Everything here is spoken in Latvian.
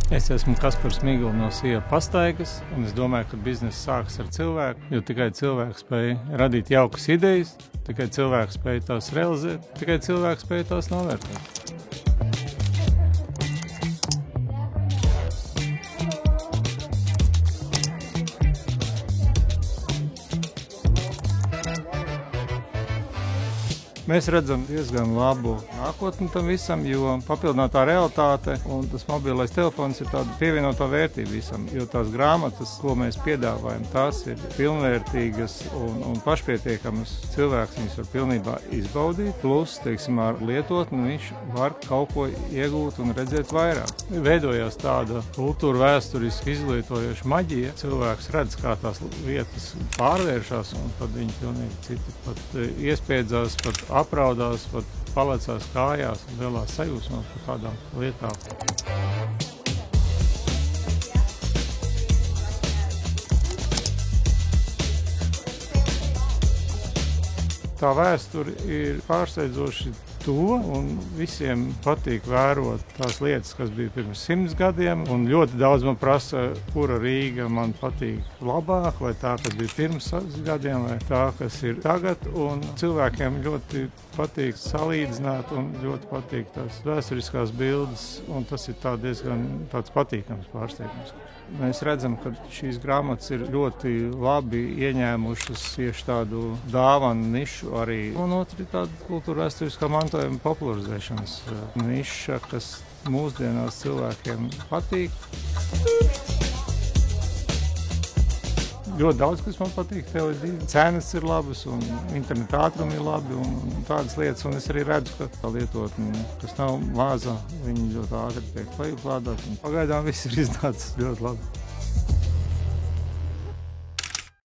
Es esmu Kaspars Migls no Sija pastaigas, un es domāju, ka bizness sākas ar cilvēku, jo tikai cilvēks spēj radīt jaukas idejas, tikai cilvēks spēj tās realizēt, tikai cilvēks spēj tās novērtēt. Mēs redzam diezgan labu nākotni tam visam, jo papildinātā realitāte un tas mobilais telefons ir tāda pievienotā vērtība visam, jo tās grāmatas, ko mēs piedāvājam, tās ir pilnvērtīgas un pašpietiekamas. Cilvēks viņas var pilnībā izbaudīt, plus, teiksim, ar lietotni viņš var kaut ko iegūt un redzēt vairāk. Veidojās tāda kultūra vēsturiski izlietojoša maģija. Cilvēks redz, kā tās lietas pārvēršas, un tad viņi pilnīgi citi pat iespiedzās, pat apraudās, pat palecās kājās un lielās sajūsmās par kādām lietām. Tā vēsture ir pārsteidzoši tuva, un visiem patīk vērot tās lietas, kas bija pirms 100 gadiem, un ļoti daudz man prasa, kura Rīga man patīk labāk, vai tā, kas bija pirms 100 gadiem, vai tā, kas ir tagad, un cilvēkiem ļoti patīk salīdzināt, un ļoti patīk tās vēsturiskās bildes, un tas ir diezgan tāds patīkams pārsteigums. Mēs redzam, ka šīs grāmatas ir ļoti labi ieņēmušas tieši tādu dāvanu nišu arī. Un otrs ir tāda kultūra vēsturiskā mantojuma popularizēšanas niša, kas mūsdienās cilvēkiem patīk. Ļoti daudz, kas man patīk, TV2. Cenas ir labas un interneta ātrumi ir labi un tādas lietas. Un es arī redzu, ka tā lietotne, kas nav maza, viņi ļoti ātri tiek lejuplādāti. Pagaidām viss ir iznācis ļoti labi.